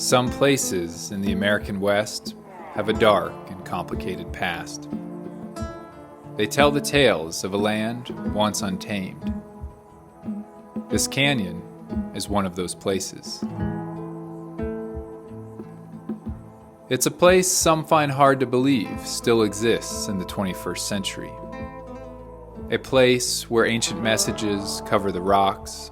Some places in the American West have a dark and complicated past. They tell the tales of a land once untamed. This canyon is one of those places. It's a place some find hard to believe still exists in the 21st century. A place where ancient messages cover the rocks,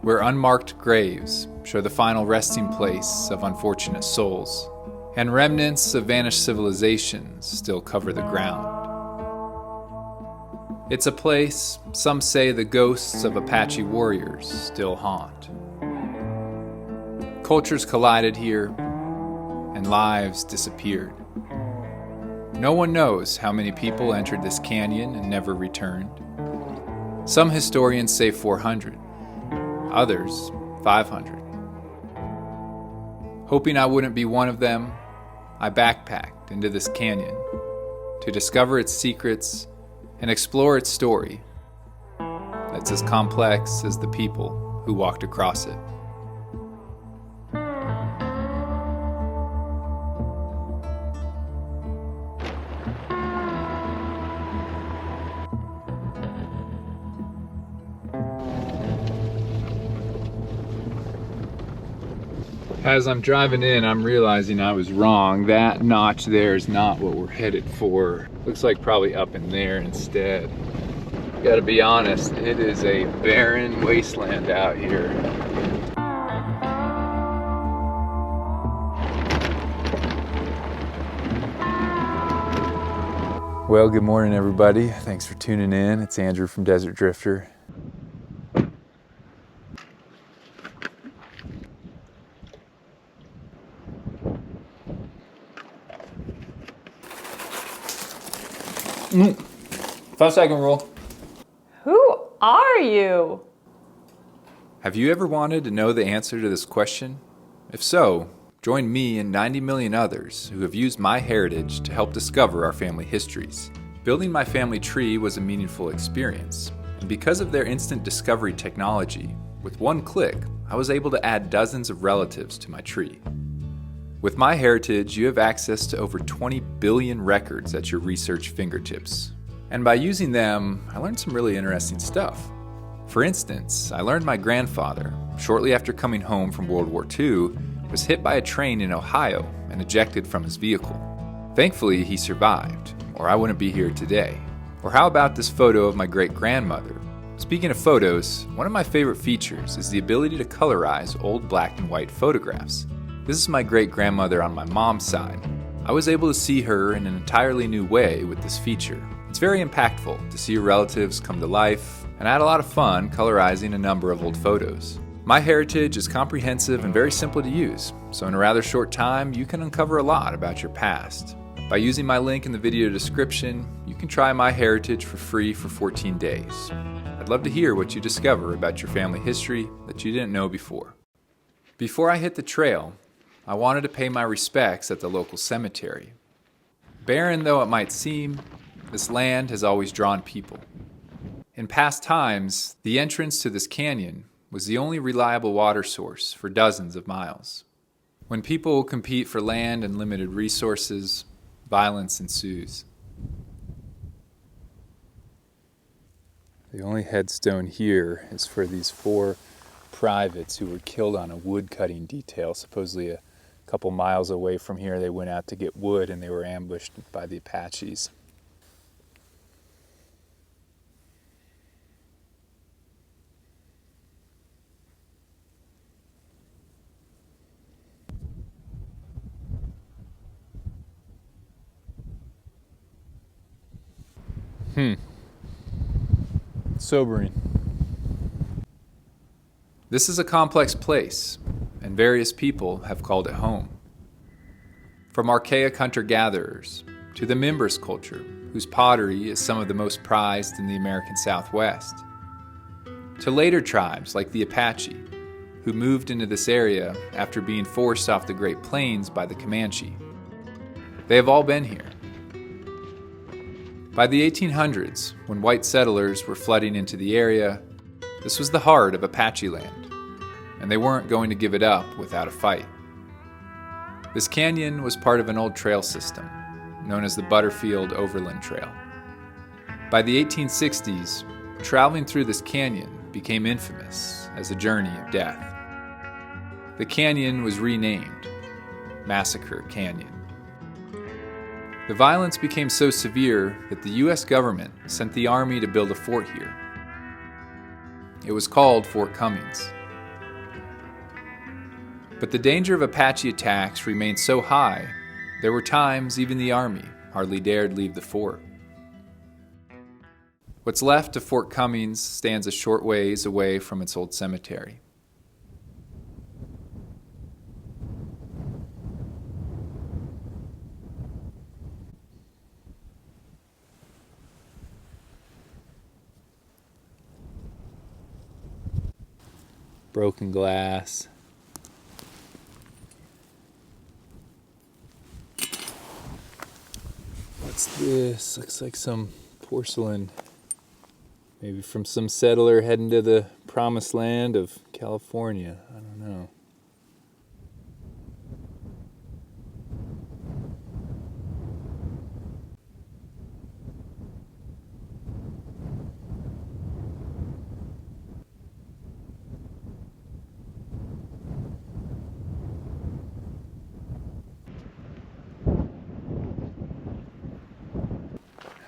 where unmarked graves show the final resting place of unfortunate souls, and remnants of vanished civilizations still cover the ground. It's a place some say the ghosts of Apache warriors still haunt. Cultures collided here, and lives disappeared. No one knows how many people entered this canyon and never returned. Some historians say 400, others 500. Hoping I wouldn't be one of them, I backpacked into this canyon to discover its secrets and explore its story that's as complex as the people who walked across it. As I'm driving in, I'm realizing I was wrong. That notch there is not what we're headed for. Looks like probably up in there instead. Gotta be honest, it is a barren wasteland out here. Well, good morning everybody. Thanks for tuning in. It's Andrew from Desert Drifter. 5-second rule. Who are you? Have you ever wanted to know the answer to this question? If so, join me and 90 million others who have used my heritage to help discover our family histories. Building my family tree was a meaningful experience, and because of their instant discovery technology, with one click, I was able to add dozens of relatives to my tree. With my heritage, you have access to over 20 billion records at your research fingertips. And by using them, I learned some really interesting stuff. For instance, I learned my grandfather, shortly after coming home from World War II, was hit by a train in Ohio and ejected from his vehicle. Thankfully, he survived, or I wouldn't be here today. Or how about this photo of my great-grandmother? Speaking of photos, one of my favorite features is the ability to colorize old black and white photographs. This is my great-grandmother on my mom's side. I was able to see her in an entirely new way with this feature. It's very impactful to see your relatives come to life, and I had a lot of fun colorizing a number of old photos. My heritage is comprehensive and very simple to use, so in a rather short time, you can uncover a lot about your past. By using my link in the video description, you can try my heritage for free for 14 days. I'd love to hear what you discover about your family history that you didn't know before. Before I hit the trail, I wanted to pay my respects at the local cemetery. Barren though it might seem, this land has always drawn people. In past times, the entrance to this canyon was the only reliable water source for dozens of miles. When people compete for land and limited resources, violence ensues. The only headstone here is for these 4 privates who were killed on a wood cutting detail. Supposedly a couple miles away from here, they went out to get wood and they were ambushed by the Apaches. Sobering. This is a complex place, and various people have called it home. From archaic hunter-gatherers to the Mimbres culture, whose pottery is some of the most prized in the American Southwest, to later tribes like the Apache, who moved into this area after being forced off the Great Plains by the Comanche. They have all been here. By the 1800s, when white settlers were flooding into the area, this was the heart of Apache land, and they weren't going to give it up without a fight. This canyon was part of an old trail system, known as the Butterfield Overland Trail. By the 1860s, traveling through this canyon became infamous as a journey of death. The canyon was renamed Massacre Canyon. The violence became so severe that the U.S. government sent the Army to build a fort here. It was called Fort Cummings. But the danger of Apache attacks remained so high, there were times even the Army hardly dared leave the fort. What's left of Fort Cummings stands a short ways away from its old cemetery. Broken glass. What's this? Looks like some porcelain. Maybe from some settler heading to the promised land of California. I don't know.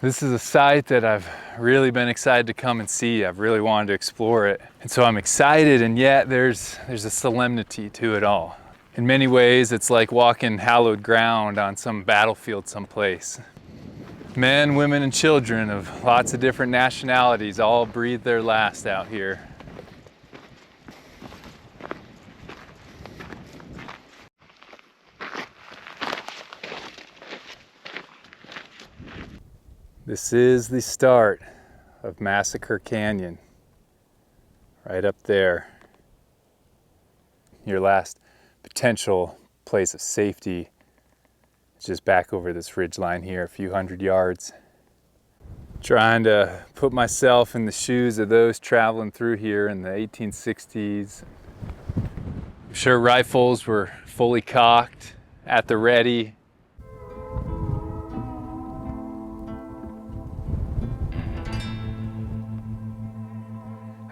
This is a site that I've really been excited to come and see. I've really wanted to explore it. And so I'm excited, and yet there's a solemnity to it all. In many ways, it's like walking hallowed ground on some battlefield someplace. Men, women, and children of lots of different nationalities all breathe their last out here. This is the start of Massacre Canyon, right up there. Your last potential place of safety is just back over this ridgeline here, a few hundred yards. Trying to put myself in the shoes of those traveling through here in the 1860s. I'm sure rifles were fully cocked, at the ready.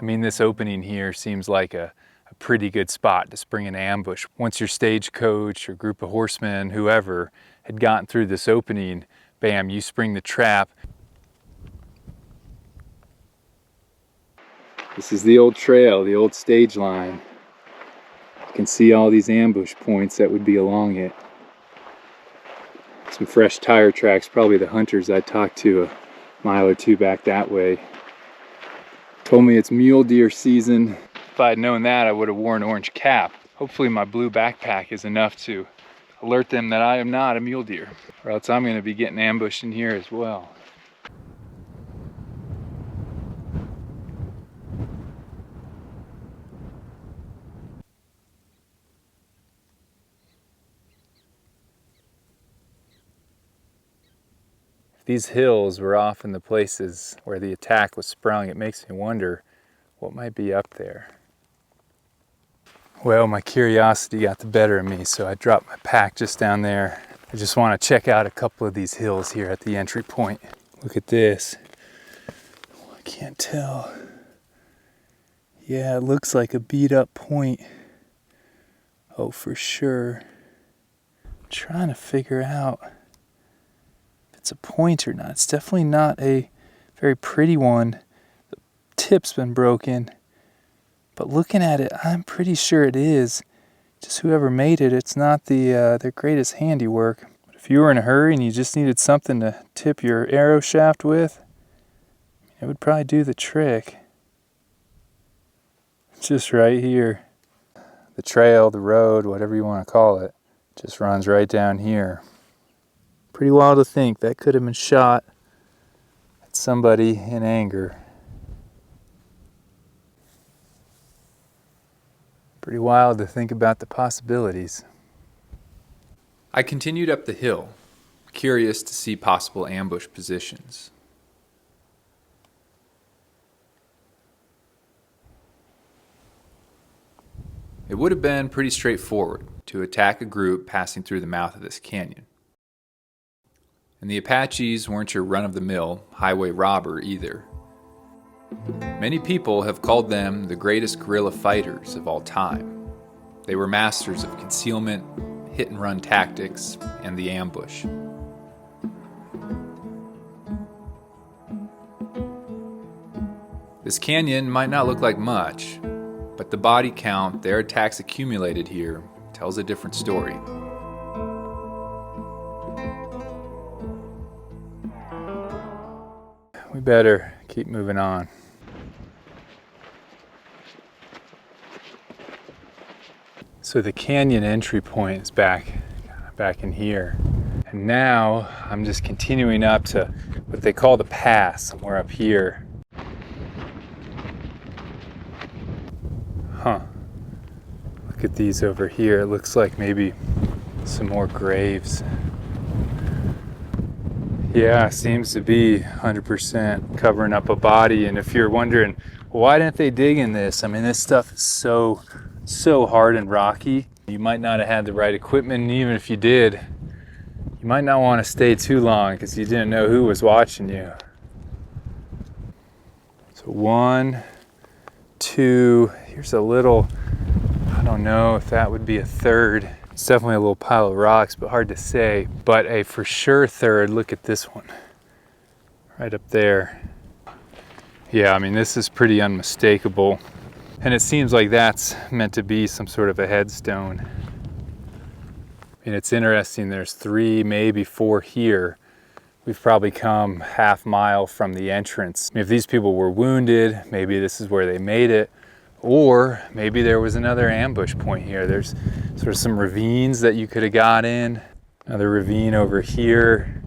I mean, this opening here seems like a pretty good spot to spring an ambush. Once your stagecoach or group of horsemen, whoever, had gotten through this opening, bam, you spring the trap. This is the old trail, the old stage line. You can see all these ambush points that would be along it. Some fresh tire tracks, probably the hunters I talked to a mile or two back that way. Told me it's mule deer season. If I had known that, I would have worn an orange cap. Hopefully my blue backpack is enough to alert them that I am not a mule deer, or else I'm going to be getting ambushed in here as well. These hills were often the places where the attack was sprung. It makes me wonder what might be up there. Well, my curiosity got the better of me, so I dropped my pack just down there. I just want to check out a couple of these hills here at the entry point. Look at this. Oh, I can't tell. Yeah, it looks like a beat up point. Oh, for sure. I'm trying to figure out it's a point or not. It's definitely not a very pretty one. The tip's been broken, but looking at it, I'm pretty sure it is. Just whoever made it, it's not their greatest handiwork. But if you were in a hurry and you just needed something to tip your arrow shaft with, it would probably do the trick. Just right here. The trail, the road, whatever you want to call it, just runs right down here. Pretty wild to think that could have been shot at somebody in anger. Pretty wild to think about the possibilities. I continued up the hill, curious to see possible ambush positions. It would have been pretty straightforward to attack a group passing through the mouth of this canyon. And the Apaches weren't your run-of-the-mill highway robber either. Many people have called them the greatest guerrilla fighters of all time. They were masters of concealment, hit-and-run tactics, and the ambush. This canyon might not look like much, but the body count their attacks accumulated here tells a different story. We better keep moving on. So the canyon entry point is back in here. And now I'm just continuing up to what they call the pass, somewhere up here. Huh. Look at these over here. It looks like maybe some more graves. Yeah, seems to be 100% covering up a body. And if you're wondering, why didn't they dig in this? I mean, this stuff is so hard and rocky. You might not have had the right equipment, and even if you did, you might not want to stay too long because you didn't know who was watching you. So 1, 2, here's a little, I don't know if that would be a third. It's definitely a little pile of rocks, but hard to say. But a for sure third, look at this one. Right up there. Yeah, I mean, this is pretty unmistakable. And it seems like that's meant to be some sort of a headstone. And it's interesting, there's 3, maybe 4 here. We've probably come half mile from the entrance. I mean, if these people were wounded, maybe this is where they made it. Or maybe there was another ambush point here. There's sort of some ravines that you could have got in. Another ravine over here.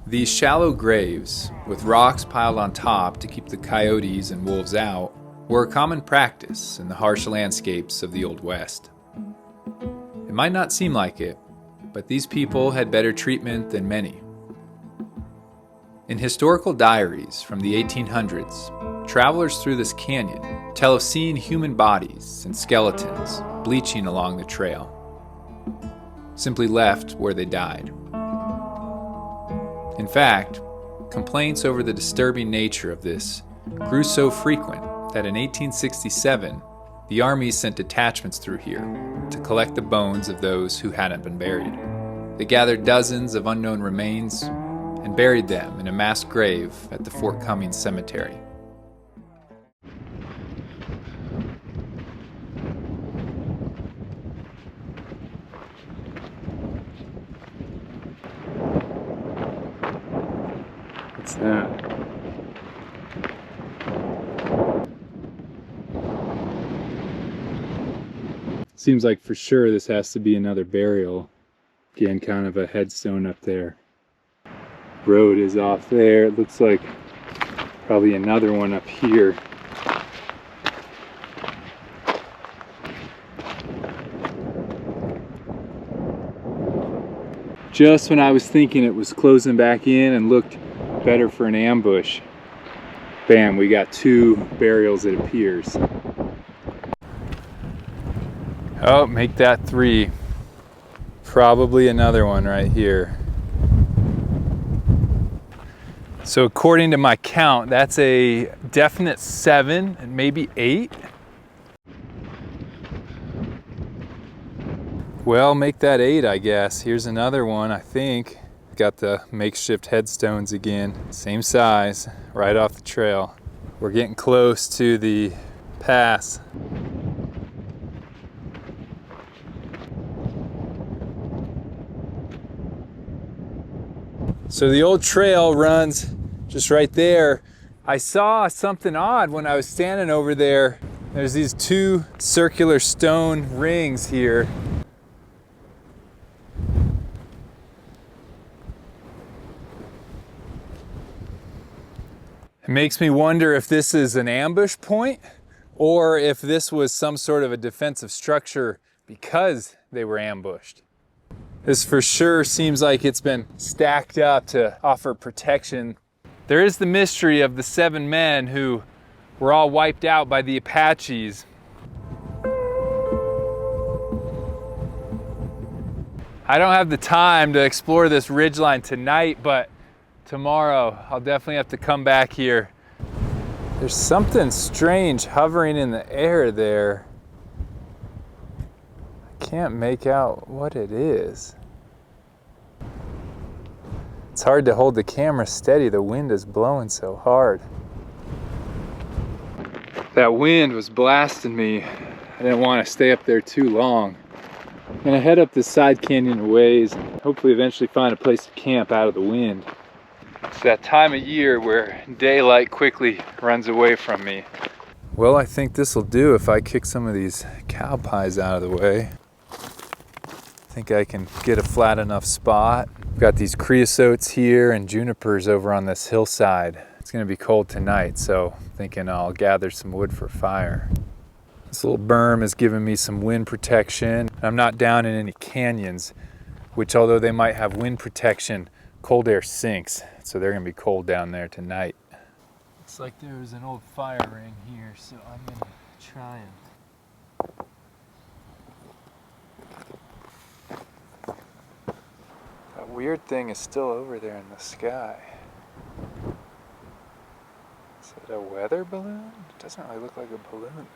These shallow graves, with rocks piled on top to keep the coyotes and wolves out, were a common practice in the harsh landscapes of the Old West. It might not seem like it, but these people had better treatment than many. In historical diaries from the 1800s, travelers through this canyon tell of seeing human bodies and skeletons bleaching along the trail, simply left where they died. In fact, complaints over the disturbing nature of this grew so frequent that in 1867, the Army sent detachments through here to collect the bones of those who hadn't been buried. They gathered dozens of unknown remains and buried them in a mass grave at the Fort Cummings Cemetery. What's that? Seems like for sure this has to be another burial. Again, kind of a headstone up there. Road is off there. It looks like probably another one up here. Just when I was thinking it was closing back in and looked better for an ambush, bam, we got 2 burials, it appears. Oh, make that 3. Probably another one right here. So according to my count, that's a definite 7 and maybe 8. Well, make that 8, I guess. Here's another one, I think. Got the makeshift headstones again. Same size, right off the trail. We're getting close to the pass. So the old trail runs just right there. I saw something odd when I was standing over there. There's these 2 circular stone rings here. It makes me wonder if this is an ambush point or if this was some sort of a defensive structure because they were ambushed. This for sure seems like it's been stacked up to offer protection. There is the mystery of the 7 men who were all wiped out by the Apaches. I don't have the time to explore this ridgeline tonight, but tomorrow I'll definitely have to come back here. There's something strange hovering in the air there. I can't make out what it is. It's hard to hold the camera steady. The wind is blowing so hard. That wind was blasting me. I didn't want to stay up there too long. I'm gonna head up this side canyon a ways and hopefully eventually find a place to camp out of the wind. It's that time of year where daylight quickly runs away from me. Well, I think this will do if I kick some of these cow pies out of the way. I think I can get a flat enough spot. We've got these creosotes here and junipers over on this hillside. It's gonna be cold tonight, so I'm thinking I'll gather some wood for fire. This little berm is giving me some wind protection. I'm not down in any canyons, which although they might have wind protection, cold air sinks, so they're gonna be cold down there tonight. Looks like there was an old fire ring here, so I'm gonna try and... That weird thing is still over there in the sky. Is it a weather balloon? It doesn't really look like a balloon though.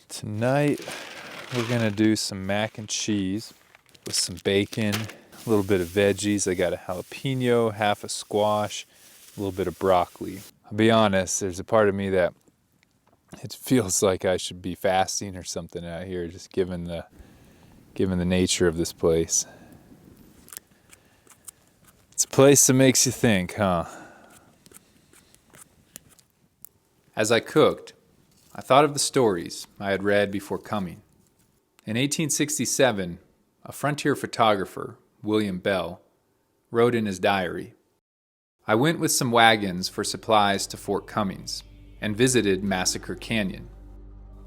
Tonight, we're gonna do some mac and cheese with some bacon, a little bit of veggies. I got a jalapeno, half a squash, a little bit of broccoli. I'll be honest, there's a part of me that it feels like I should be fasting or something out here, just given the nature of this place. It's a place that makes you think, huh? As I cooked, I thought of the stories I had read before coming. In 1867, a frontier photographer, William Bell, wrote in his diary, "I went with some wagons for supplies to Fort Cummings and visited Massacre Canyon.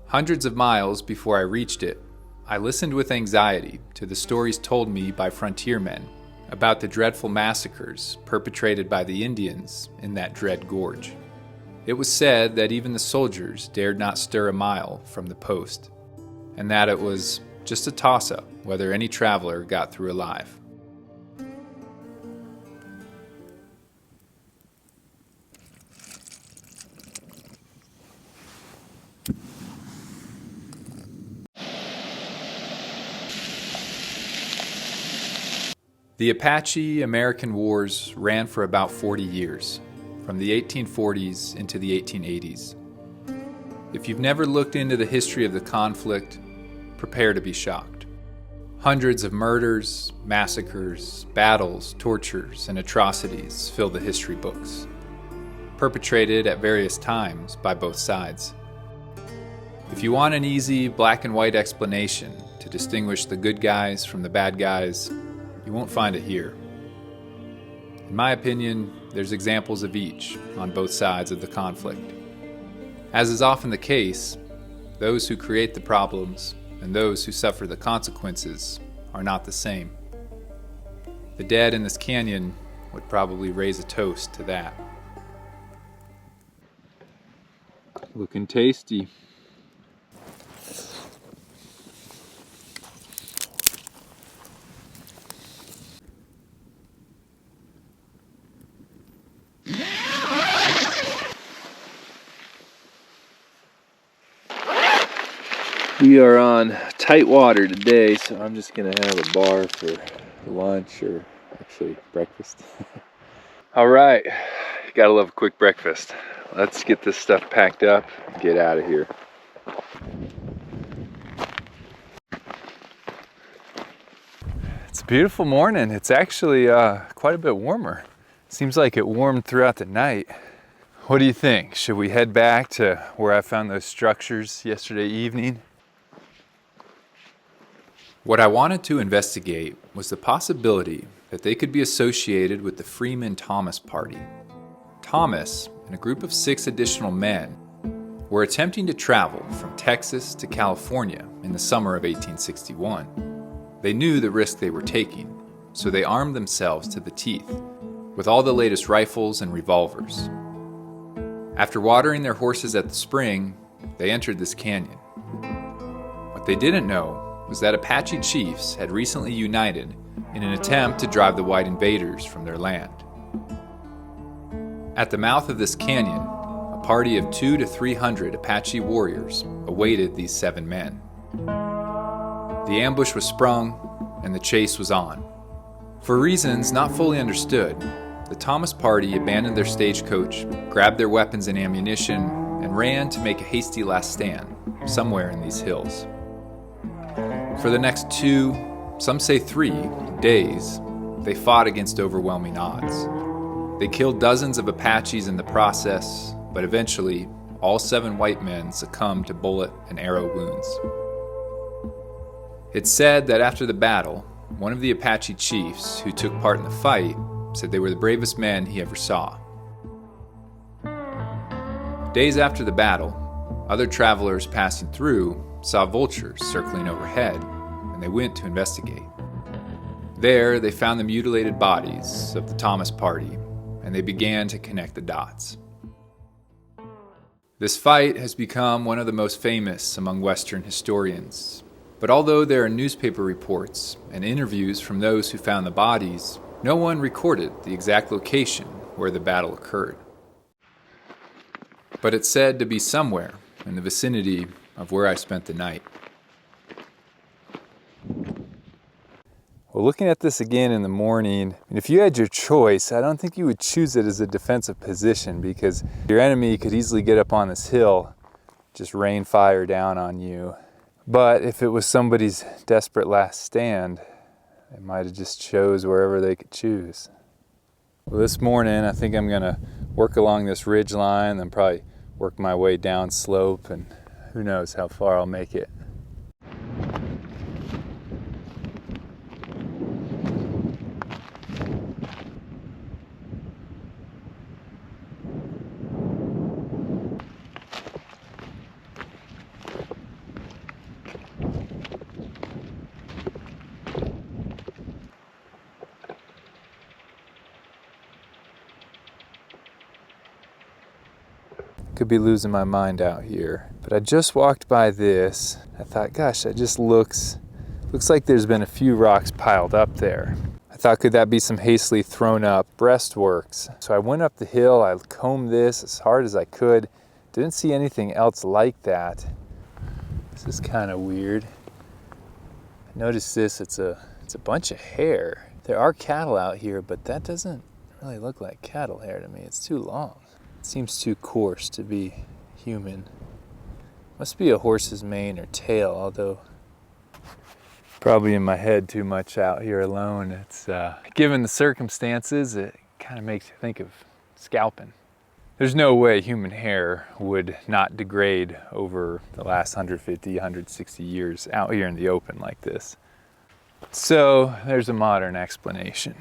Hundreds of miles before I reached it, I listened with anxiety to the stories told me by frontiermen about the dreadful massacres perpetrated by the Indians in that dread gorge. It was said that even the soldiers dared not stir a mile from the post, and that it was just a toss-up whether any traveler got through alive." The Apache-American Wars ran for about 40 years. From the 1840s into the 1880s. If you've never looked into the history of the conflict, prepare to be shocked. Hundreds of murders, massacres, battles, tortures, and atrocities fill the history books, perpetrated at various times by both sides. If you want an easy black and white explanation to distinguish the good guys from the bad guys, you won't find it here. In my opinion, there's examples of each on both sides of the conflict. As is often the case, those who create the problems and those who suffer the consequences are not the same. The dead in this canyon would probably raise a toast to that. Looking tasty. We are on tight water today, so I'm just gonna have a bar for lunch, or actually breakfast. All right, gotta love a quick breakfast. Let's get this stuff packed up and get out of here. It's a beautiful morning. It's actually quite a bit warmer. Seems like it warmed throughout the night. What do you think? Should we head back to where I found those structures yesterday evening? What I wanted to investigate was the possibility that they could be associated with the Freeman Thomas Party. Thomas and a group of 6 additional men were attempting to travel from Texas to California in the summer of 1861. They knew the risk they were taking, so they armed themselves to the teeth with all the latest rifles and revolvers. After watering their horses at the spring, they entered this canyon. What they didn't know was that Apache chiefs had recently united in an attempt to drive the white invaders from their land. At the mouth of this canyon, a party of 200 to 300 Apache warriors awaited these 7 men. The ambush was sprung, and the chase was on. For reasons not fully understood, the Thomas party abandoned their stagecoach, grabbed their weapons and ammunition, and ran to make a hasty last stand somewhere in these hills. For the next 2, some say 3, days, they fought against overwhelming odds. They killed dozens of Apaches in the process, but eventually, all 7 white men succumbed to bullet and arrow wounds. It's said that after the battle, one of the Apache chiefs who took part in the fight said they were the bravest men he ever saw. Days after the battle, other travelers passing through saw vultures circling overhead, and they went to investigate. There, they found the mutilated bodies of the Thomas party, and they began to connect the dots. This fight has become one of the most famous among Western historians. But although there are newspaper reports and interviews from those who found the bodies, no one recorded the exact location where the battle occurred. But it's said to be somewhere in the vicinity of where I spent the night. Well, looking at this again in the morning, if you had your choice, I don't think you would choose it as a defensive position because your enemy could easily get up on this hill, just rain fire down on you. But if it was somebody's desperate last stand, they might have just chose wherever they could choose. Well, this morning, I think I'm gonna work along this ridge line, then probably work my way down slope, and who knows how far I'll make it. Could be losing my mind out here, but I just walked by this. I thought, gosh, that just looks like there's been a few rocks piled up there. I thought, could that be some hastily thrown up breastworks? So I went up the hill, I combed this as hard as I could. Didn't see anything else like that. This is kind of weird. I noticed this, it's a bunch of hair. There are cattle out here, but that doesn't really look like cattle hair to me. It's too long. Seems too coarse to be human. Must be a horse's mane or tail, although probably in my head too much out here alone. It's given the circumstances, it kind of makes you think of scalping. There's no way human hair would not degrade over the last 150, 160 years out here in the open like this. So there's a modern explanation.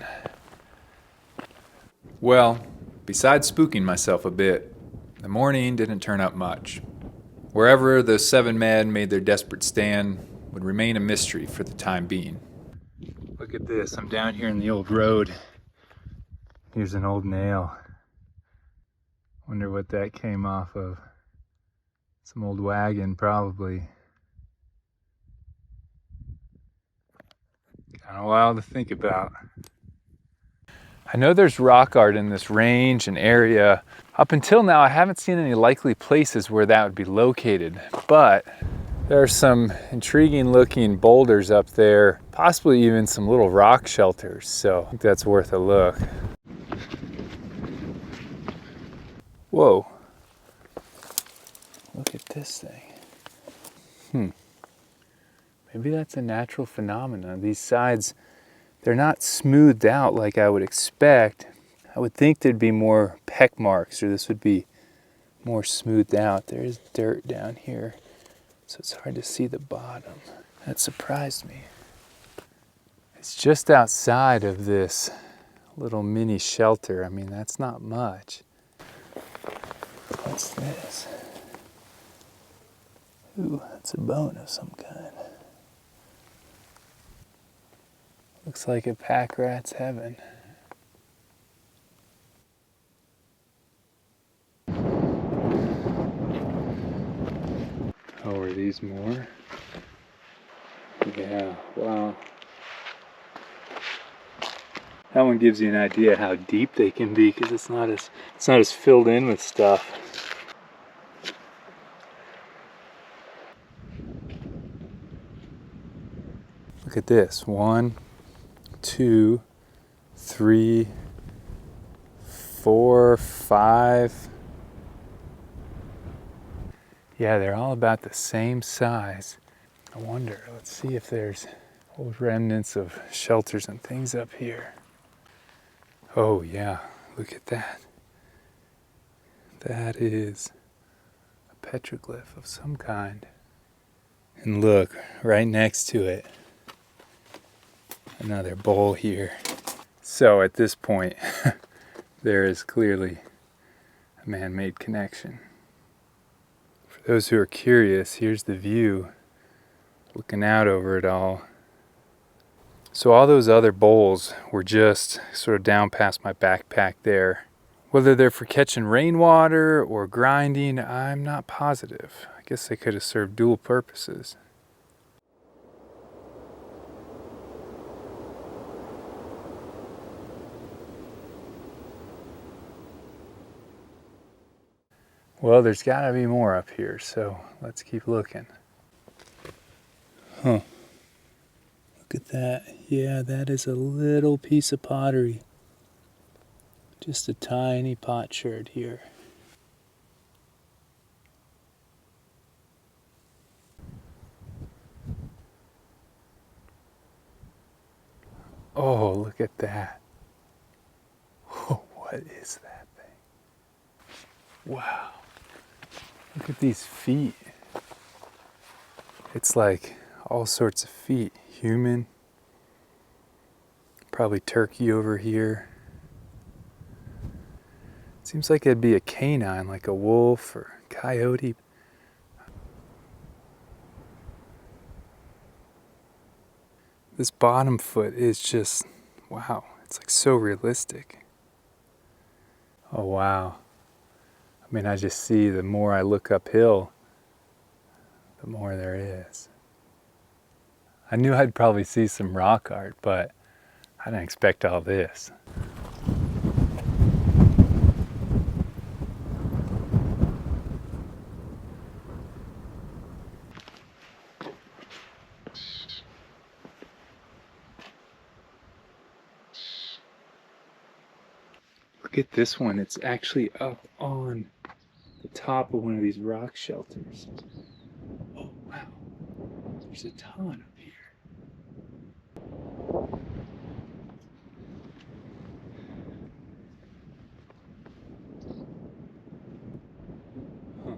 Well, besides spooking myself a bit, the morning didn't turn up much. Wherever those 7 men made their desperate stand would remain a mystery for the time being. Look at this, I'm down here in the old road. Here's an old nail. Wonder what that came off of. Some old wagon, probably. Kind of wild to think about. I know there's rock art in this range and area. Up until now, I haven't seen any likely places where that would be located, but there are some intriguing looking boulders up there, possibly even some little rock shelters, so I think that's worth a look. Whoa, look at this thing. Maybe that's a natural phenomenon. These sides they're not smoothed out like I would expect. I would think there'd be more peck marks, or this would be more smoothed out. There is dirt down here, so it's hard to see the bottom. That surprised me. It's just outside of this little mini shelter. I mean, that's not much. What's this? Ooh, that's a bone of some kind. Looks like a pack rat's heaven. Oh, are these more? Yeah, wow. That one gives you an idea how deep they can be, because it's not as filled in with stuff. Look at this. 1, 2, 3, 4, 5. Yeah, they're all about the same size. I wonder, let's see if there's old remnants of shelters and things up here. Oh yeah, look at that. That is a petroglyph of some kind. And look, right next to it, another bowl here. So at this point, there is clearly a man-made connection. For those who are curious, here's the view looking out over it all. So all those other bowls were just sort of down past my backpack there. Whether they're for catching rainwater or grinding, I'm not positive. I guess they could have served dual purposes. Well, there's gotta be more up here, so let's keep looking. Huh. Look at that. Yeah, that is a little piece of pottery. Just a tiny potsherd here. Oh, look at that. Oh, what is that thing? Wow. Look at these feet. It's like all sorts of feet. Human. Probably turkey over here. Seems like it'd be a canine, like a wolf or coyote. This bottom foot is just, wow, it's like so realistic. Oh wow. I mean, I just see the more I look uphill, the more there is. I knew I'd probably see some rock art, but I didn't expect all this. Look at this one. It's actually up on the top of one of these rock shelters. Oh wow. There's a ton up here. Huh.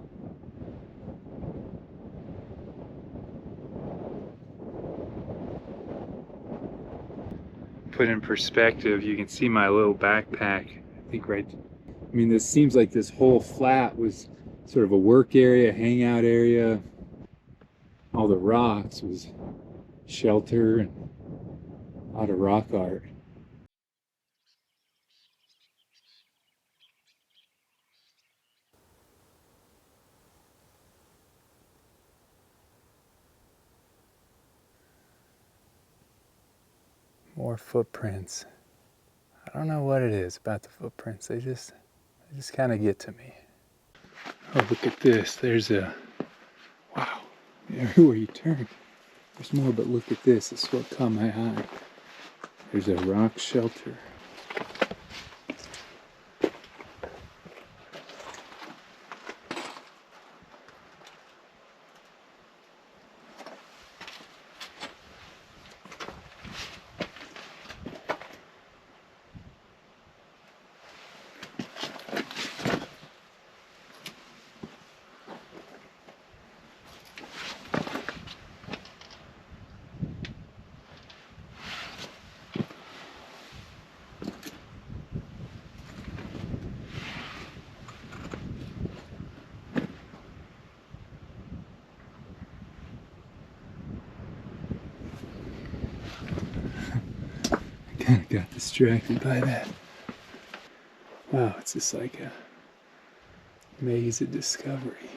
Put in perspective, you can see my little backpack. I think right. I mean, this seems like this whole flat was sort of a work area, hangout area. All the rocks was shelter and a lot of rock art. More footprints. I don't know what it is about the footprints. They just kind of get to me. Oh, look at this. There's a, wow. Everywhere you turn, there's more, but look at this. It's what caught my eye. There's a rock shelter. kind of got distracted by that. Wow, it's just like a maze of discovery.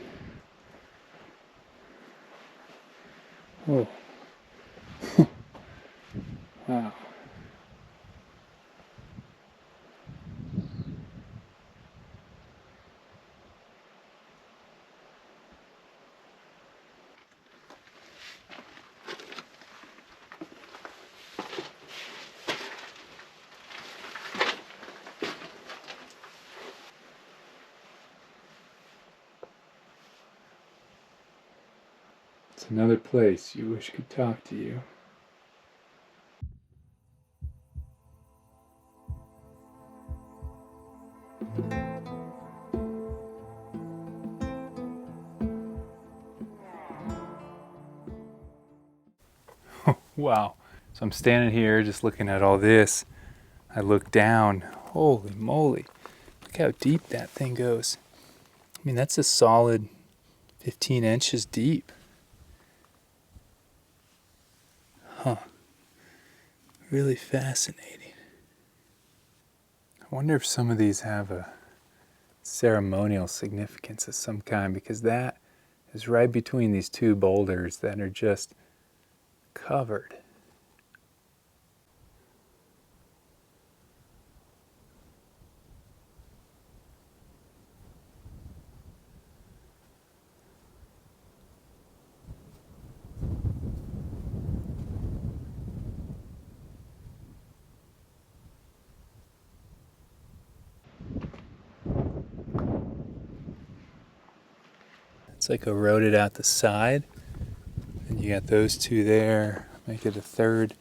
Whoa. Wow. It's another place you wish could talk to you. Wow. So I'm standing here just looking at all this. I look down. Holy moly. Look how deep that thing goes. I mean, that's a solid 15 inches deep. Huh. Really fascinating. I wonder if some of these have a ceremonial significance of some kind, because that is right between these two boulders that are just covered. It's like eroded out the side. And you got those two there, make it a third.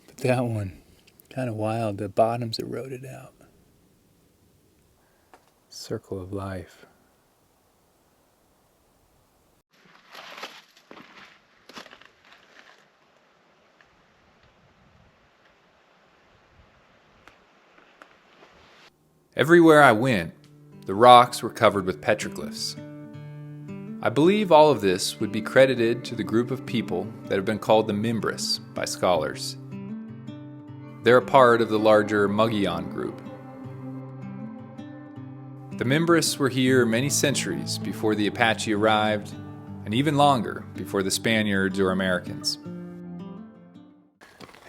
But that one, kind of wild, the bottom's eroded out. Circle of life. Everywhere I went, the rocks were covered with petroglyphs. I believe all of this would be credited to the group of people that have been called the Mimbres by scholars. They're a part of the larger Mogollon group. The Mimbres were here many centuries before the Apache arrived, and even longer before the Spaniards or Americans.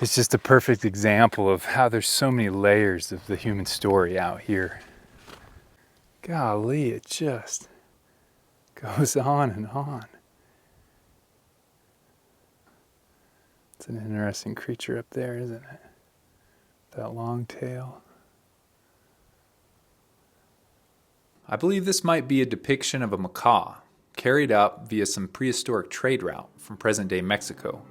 It's just a perfect example of how there's so many layers of the human story out here. Golly, it just goes on and on. It's an interesting creature up there, isn't it? That long tail. I believe this might be a depiction of a macaw carried up via some prehistoric trade route from present-day Mexico.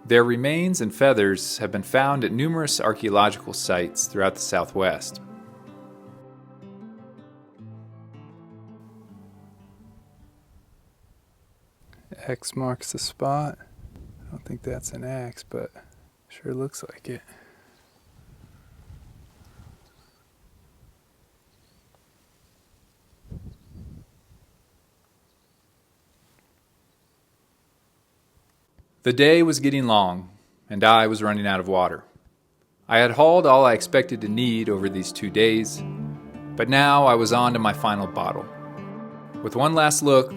Their remains and feathers have been found at numerous archaeological sites throughout the Southwest. X marks the spot. I don't think that's an X, but sure looks like it. The day was getting long, and I was running out of water. I had hauled all I expected to need over these 2 days, but now I was on to my final bottle. With one last look,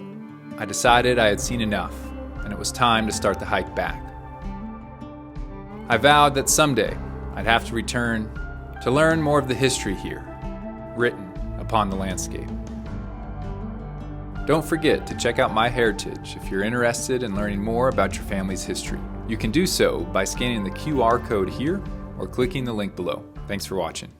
I decided I had seen enough, and it was time to start the hike back. I vowed that someday I'd have to return to learn more of the history here, written upon the landscape. Don't forget to check out My Heritage if you're interested in learning more about your family's history. You can do so by scanning the QR code here or clicking the link below. Thanks for watching.